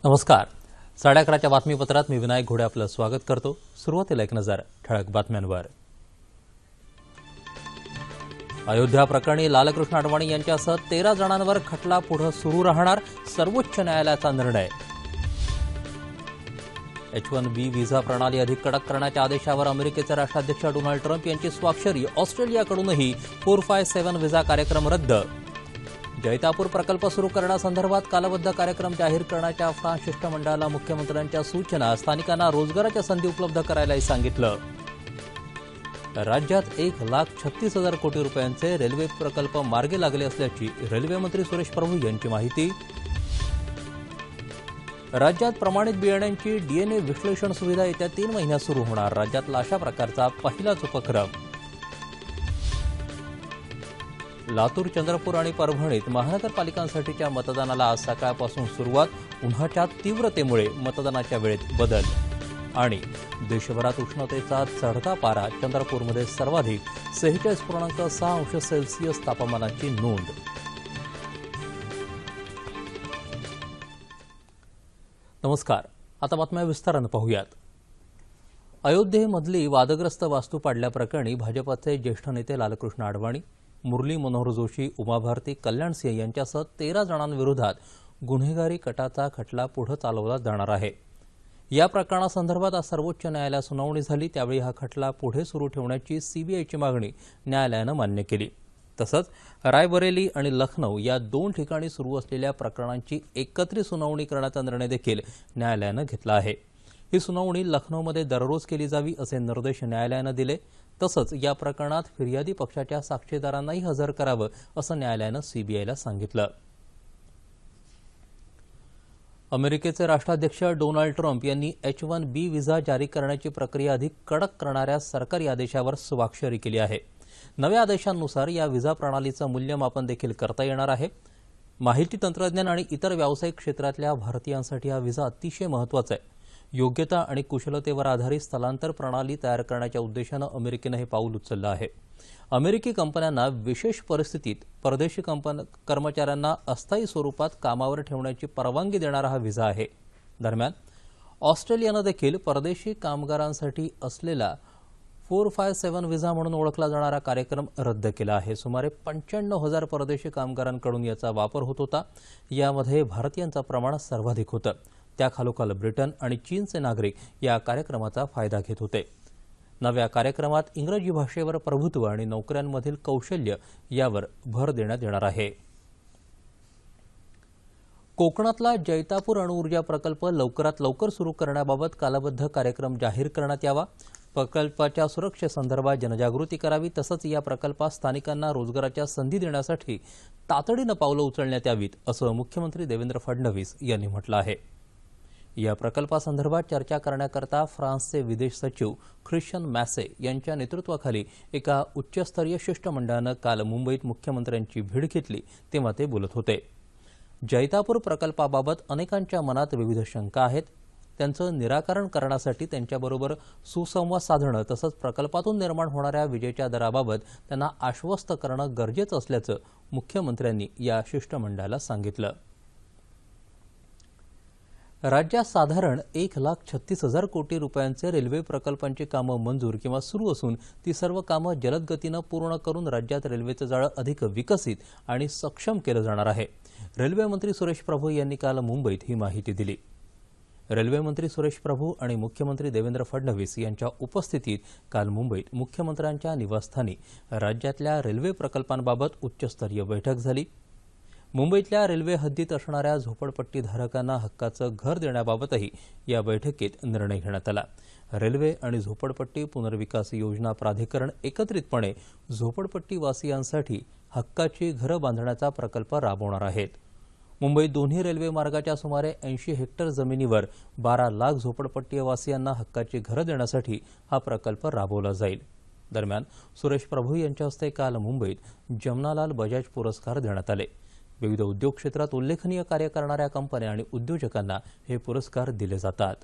नमस्कार. 11:30च्या बातमीपत्रात मी विनायक घोडे आपलं स्वागत करतो. सुरुवातीला एक नजर ठळक बातम्यांवर. अयोध्या प्रकरणी लालकृष्ण अडवाणी यांच्यासह 13 जणांवर खटला पुढे सुरू राहणार, सर्वोच्च न्यायालयाचा निर्णय. H-1B व्हिसा प्रणाली अधिक कडक करण्याच्या आदेशावर अमेरिकेचे राष्ट्राध्यक्ष डोनाल्ड ट्रम्प यांची स्वाक्षरी. ऑस्ट्रेलियाकडूनही 457 व्हिसा कार्यक्रम रद्द. जैतापूर प्रकल्प सुरू करण्यासंदर्भात कालबद्ध कार्यक्रम जाहीर करण्याच्या फ्रान्स शिष्टमंडळाला मुख्यमंत्र्यांच्या सूचना. स्थानिकांना रोजगाराच्या संधी उपलब्ध करायलाही सांगितलं. राज्यात 1,36,000 कोटी रुपयांचे रेल्वे प्रकल्प मार्गी लागले असल्याची रेल्वे मंत्री सुरेश प्रभू यांची माहिती. राज्यात प्रमाणित बियाण्यांची DNA विश्लेषण सुविधा येत्या 3 महिन्यात सुरू होणार. राज्यातला अशा प्रकारचा पहिलाच उपक्रम. लातूर, चंद्रपूर आणि परभणीत महानगरपालिकांसाठीच्या मतदानाला आज सकाळपासून सुरुवात. उन्हाच्या तीव्रतेमुळे मतदानाच्या वेळेत बदल. आणि देशभरात उष्णतेचा चढता पारा. चंद्रपूरमध्ये सर्वाधिक 46.6 अंश सेल्सिअस तापमानाची नोंद. नमस्कार. आता बातम्या विस्तारानं पाहूयात. अयोध्येमधली वादग्रस्त वास्तू पाडल्याप्रकरणी भाजपचे ज्येष्ठ नेते लालकृष्ण अडवाणी, मुरली मनोहर जोशी, उमा भारती, कल्याण सिंह यांच्यासह 13 जणांविरोधात गुन्हेगारी कटाचा खटला पुढे चालवला जाणार आहे. या प्रकरणासंदर्भात आज सर्वोच्च न्यायालयात सुनावणी झाली. त्यावेळी हा खटला पुढे सुरू ठेवण्याची सीबीआयची मागणी न्यायालयानं मान्य केली. तसंच रायबरेली आणि लखनौ या 2 ठिकाणी सुरू असलेल्या प्रकरणांची एकत्रित सुनावणी करण्याचा निर्णय देखील न्यायालयानं घेतला आहे. ही सुनावणी लखनौमध्ये दररोज केली जावी असे निर्देश न्यायालयानं दिले. तसंच या प्रकरणात फिर्यादी पक्षाच्या साक्षीदारांनाही हजर करावं असं न्यायालयानं सीबीआयला सांगितलं. अमेरिकेचे राष्ट्राध्यक्ष डोनाल्ड ट्रम्प यांनी H-1B व्हिसा जारी करण्याची प्रक्रिया अधिक कडक करणाऱ्या सरकारी आदेशावर स्वाक्षरी केली आहे. नव्या आदेशांनुसार या व्हिसा प्रणालीचं मूल्यमापन देखील करता येणार आहे. माहिती तंत्रज्ञान आणि इतर व्यावसायिक क्षेत्रातल्या भारतीयांसाठी हा व्हिसा अतिशय महत्त्वाचा आहे. योग्यता आणि कुशलतेवर आधारित स्थलांतर प्रणाली तयार करण्याच्या उद्देशानं अमेरिकेनं हे पाऊल उचललं आहे. अमेरिकी कंपन्यांना विशेष परिस्थितीत परदेशी कर्मचाऱ्यांना अस्थायी स्वरूपात कामावर ठेवण्याची परवानगी देणारा हा व्हिसा आहे. दरम्यान ऑस्ट्रेलियानं देखील परदेशी कामगारांसाठी असलेला 457 व्हिसा म्हणून ओळखला जाणारा कार्यक्रम रद्द केला आहे. सुमारे 95,000 परदेशी कामगारांकडून याचा वापर होत होता. यामध्ये भारतीयांचं प्रमाण सर्वाधिक होतं. त्याखालोखाल ब्रिटन आणि चीनचे नागरिक या कार्यक्रमाचा फायदा घेत होते. नव्या कार्यक्रमात इंग्रजी भाषेवर प्रभुत्व आणि नोकऱ्यांमधील कौशल्य यावर भर देण्यात येणार आहे. कोकणातला जैतापूर अणुऊर्जा प्रकल्प लवकरात लवकर सुरू करण्याबाबत कालबद्ध कार्यक्रम जाहीर करण्यात यावा. प्रकल्पाच्या सुरक्षेसंदर्भात जनजागृती करावी. तसंच या प्रकल्पात स्थानिकांना रोजगाराच्या संधी देण्यासाठी तातडीनं पावलं उचलण्यात यावीत असं मुख्यमंत्री देवेंद्र फडणवीस यांनी म्हटलं आहे. या प्रकल्पासंदर्भात चर्चा करण्याकरता फ्रान्सचे विदेश सचिव ख्रिश्चन मॅसे यांच्या नेतृत्वाखाली एका उच्चस्तरीय शिष्टमंडळानं काल मुंबईत मुख्यमंत्र्यांची भेट घेतली, तेव्हा ते बोलत होते. जैतापूर प्रकल्पाबाबत अनेकांच्या मनात विविध शंका आहेत. त्यांचं निराकरण करण्यासाठी त्यांच्याबरोबर सुसंवाद साधणं तसंच प्रकल्पातून निर्माण होणाऱ्या विजेच्या दराबाबत त्यांना आश्वस्त करणं गरजेचं असल्याचं मुख्यमंत्र्यांनी या शिष्टमंडळाला सांगितलं. राज्यात साधारण 1,36,000 कोटी रुपयांचे रेल्वे प्रकल्पांची कामं मंजूर किंवा सुरू असून ती सर्व कामं जलद गतीनं पूर्ण करून राज्यात रेल्वेचं जाळं अधिक विकसित आणि सक्षम केलं जाणार आहे. रेल्वे मंत्री सुरेश प्रभू यांनी काल मुंबईत ही माहिती दिली. रेल्वे मंत्री सुरेश प्रभू आणि मुख्यमंत्री देवेंद्र फडणवीस यांच्या उपस्थितीत काल मुंबईत मुख्यमंत्र्यांच्या निवासस्थानी राज्यातल्या रेल्वे प्रकल्पांबाबत उच्चस्तरीय बैठक झाली. मुंबईतल्या रेल्वे हद्दीत असणाऱ्या झोपडपट्टीधारकांना हक्काचं घर देण्याबाबतही या बैठकीत निर्णय घेण्यात आला. रेल्वे आणि झोपडपट्टी पुनर्विकास योजना प्राधिकरण एकत्रितपणे झोपडपट्टीवासियांसाठी हक्काची घरं बांधण्याचा प्रकल्प राबवणार आहेत. मुंबईत दोन्ही रेल्वे मार्गाच्या सुमारे 80 हेक्टर जमिनीवर 12 लाख झोपडपट्टीवासियांना हक्काची घरं देण्यासाठी हा प्रकल्प राबवला जाईल. दरम्यान सुरेश प्रभू यांच्या हस्ते काल मुंबईत जमनालाल बजाज पुरस्कार देण्यात आले. विविध उद्योग क्षेत्रात उल्लेखनीय कार्य करणाऱ्या कंपन्या आणि उद्योजकांना हे पुरस्कार दिले जातात.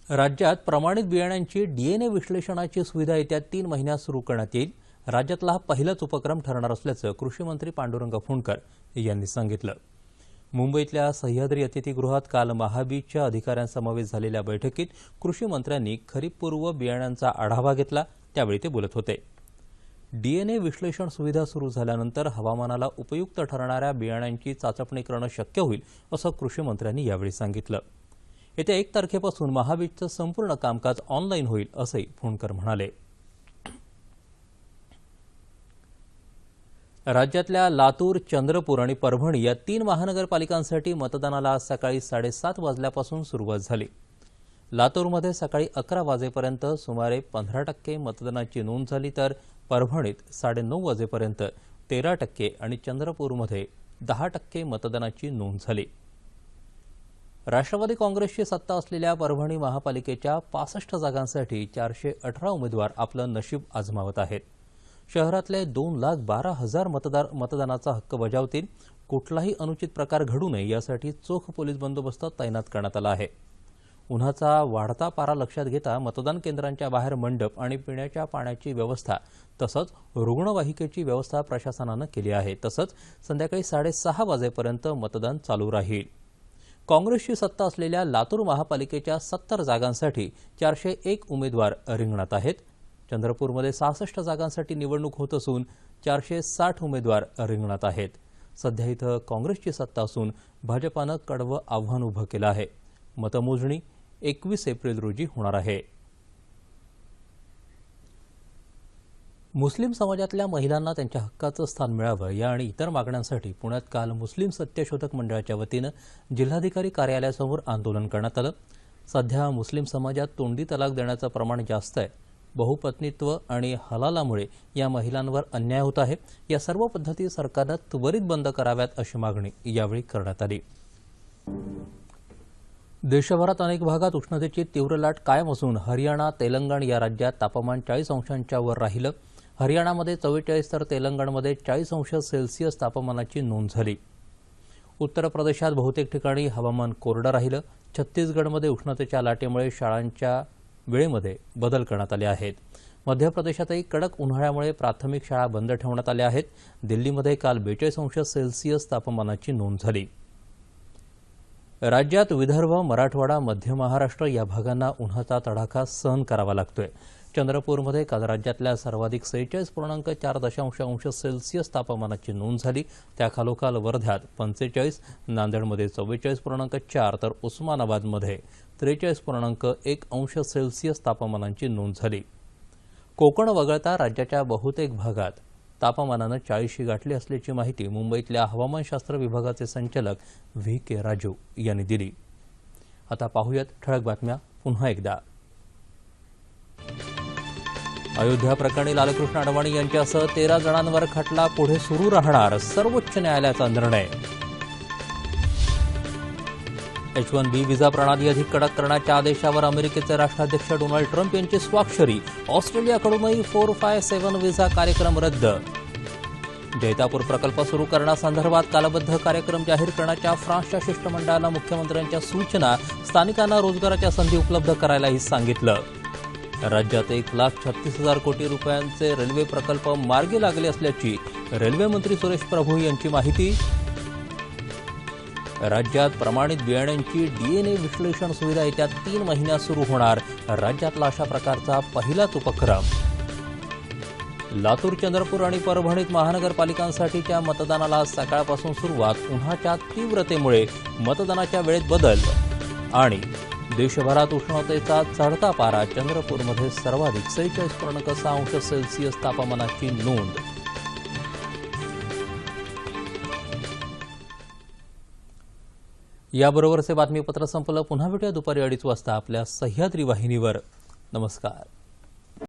राज्यात प्रमाणित बियाण्यांची DNA विश्लेषणाची सुविधा येत्या 3 महिन्यात सुरू करण्यात येईल. राज्यातला हा पहिलाच उपक्रम ठरणार असल्याचं कृषी मंत्री पांडुरंग फुंडकर यांनी सांगितलं. मुंबईतल्या सह्याद्री अतिथीगृहात काल महाबीजच्या अधिकाऱ्यांसमवेत झालेल्या बैठकीत कृषी मंत्र्यांनी खरीपपूर्व बियाण्यांचा आढावा घेतला, त्यावेळी ते बोलत होते. डीएनए विश्लेषण सुविधा सुरू झाल्यानंतर हवामानाला उपयुक्त ठरणाऱ्या बियाण्यांची चाचपणी करणं शक्य होईल, असं कृषी मंत्र्यांनी यावेळी सांगितलं. येत्या 1 तारखेपासून महाबीजचं संपूर्ण कामकाज ऑनलाईन होईल, असंही फुंडकर म्हणाले. राज्यातल्या लातूर, चंद्रपूर आणि परभणी या 3 महानगरपालिकांसाठी मतदानाला आज सकाळी 7:30 वाजल्यापासून सुरुवात झाली. लातूरमध्ये सकाळी 11 वाजेपर्यंत सुमारे 15% मतदानाची नोंद झाली, तर परभणीत 9:30 वाजेपर्यंत 13% आणि चंद्रपूरमध्ये 10% मतदानाची नोंद झाली. राष्ट्रवादी काँग्रेसची सत्ता असलेल्या परभणी महापालिकेच्या 65 जागांसाठी 418 उमेदवार आपलं नशीब आजमावत आहेत. शहरातले 2,12,000 मतदार मतदानाचा हक्क बजावतील. कुठलाही अनुचित प्रकार घडू नये यासाठी चोख पोलीस बंदोबस्त तैनात करण्यात आला आहे. उन्हाचा वाढता पारा लक्षात घेता मतदान केंद्रांच्या बाहेर मंडप आणि पिण्याच्या पाण्याची व्यवस्था तसंच रुग्णवाहिकेची व्यवस्था प्रशासनानं केली आहे. तसंच संध्याकाळी 6:30 वाजेपर्यंत मतदान चालू राहील. काँग्रेसची सत्ता असलेल्या लातूर महापालिकेच्या 70 जागांसाठी 401 उमेदवार रिंगणात आहेत. चंद्रपूरमध्ये 66 जागांसाठी निवडणूक होत असून 460 उमेदवार रिंगणात आहेत. सध्या इथं काँग्रेसची सत्ता असून भाजपानं कडवं आव्हान उभं केलं आहे. मतमोजणी 21 एप्रिल रोजी होणार आहे. मुस्लिम समाजातल्या महिलांना त्यांच्या हक्काचं स्थान मिळावं या आणि इतर मागण्यांसाठी पुण्यात काल मुस्लिम सत्यशोधक मंडळाच्या वतीनं जिल्हाधिकारी कार्यालयासमोर आंदोलन करण्यात आलं. सध्या मुस्लिम समाजात तोंडी तलाक देण्याचं प्रमाण जास्त आहे. बहुपत्नीत्व आणि हलालामुळे या महिलांवर अन्याय होत आहे. या सर्व पद्धती सरकारनं त्वरित बंद कराव्यात, अशी मागणी यावेळी करण्यात आली. देशभरात अनेक भागात उष्णतेची तीव्र लाट कायम असून हरियाणा, तेलंगण या राज्यात तापमान 40 अंशांच्या वर राहिलं. हरियाणामध्ये 44 तर तेलंगणमध्ये 40 अंश सेल्सिअस तापमानाची नोंद झाली. उत्तर प्रदेशात बहुतेक ठिकाणी हवामान कोरडं राहिलं. छत्तीसगडमध्ये उष्णतेच्या लाटेमुळे शाळांच्या वेळेमध्ये बदल करण्यात आले आहेत. मध्य प्रदेशातही कडक उन्हाळ्यामुळे प्राथमिक शाळा बंद ठेवण्यात आल्या आहेत. दिल्लीमध्ये काल 42 अंश सेल्सिअस तापमानाची नोंद झाली. राज्यात विदर्भ, मराठवाडा, मध्य महाराष्ट्र या भागांना उन्हाचा तडाखा सहन करावा लागतोय. चंद्रपूरमध्ये काल राज्यातल्या सर्वाधिक 46.4 अंश सेल्सिअस तापमानाची नोंद झाली. त्याखालोखाल वर्ध्यात 45, नांदेडमध्ये 44.4 तर उस्मानाबादमध्ये 43.1 अंश सेल्सिअस तापमानाची नोंद झाली. कोकण वगळता राज्याच्या बहुतेक भागात तापमानानं 40शी गाठली असल्याची माहिती मुंबईतल्या हवामानशास्त्र विभागाचे संचालक VK राजू यांनी दिली. आता पाहूयात ठळक बातम्या पुन्हा एकदा. अयोध्या प्रकरणी लालकृष्ण अडवाणी यांच्यासह 13 जणांवर खटला पुढे सुरू राहणार, सर्वोच्च न्यायालयाचा निर्णय. H-1B व्हिसा प्रणाली अधिक कडक करण्याच्या आदेशावर अमेरिकेचे राष्ट्राध्यक्ष डोनाल्ड ट्रम्प यांची स्वाक्षरी. ऑस्ट्रेलियाकडूनही 457 व्हिसा कार्यक्रम रद्द. जैतापूर प्रकल्प सुरू करण्यासंदर्भात कालबद्ध कार्यक्रम जाहीर करण्याच्या फ्रान्सच्या शिष्टमंडळाला मुख्यमंत्र्यांच्या सूचना. स्थानिकांना रोजगाराच्या संधी उपलब्ध करायलाही सांगितलं. राज्यात 1,36,000 कोटी रुपयांचे रेल्वे प्रकल्प मार्गी लागले असल्याची रेल्वे मंत्री सुरेश प्रभू यांची माहिती. राज्यात प्रमाणित बियाण्यांची डीएनए विश्लेषण सुविधा येत्या 3 महिन्यात सुरू होणार. राज्यातला अशा प्रकारचा पहिलाच उपक्रम. लातूर, चंद्रपूर आणि परभणीत महानगरपालिकांसाठीच्या मतदानाला सकाळपासून सुरुवात. उन्हाच्या तीव्रतेमुळे मतदानाच्या वेळेत बदल. आणि देशभरात उष्णतेचा चढता पारा. चंद्रपूरमध्ये सर्वाधिक 46.6 अंश सेल्सिअस तापमानाची नोंद. याबरोबरचे बातमीपत्र संपलं. पुन्हा भेटूया दुपारी 2:30 वाजता आपल्या सह्याद्री वाहिनीवर. नमस्कार.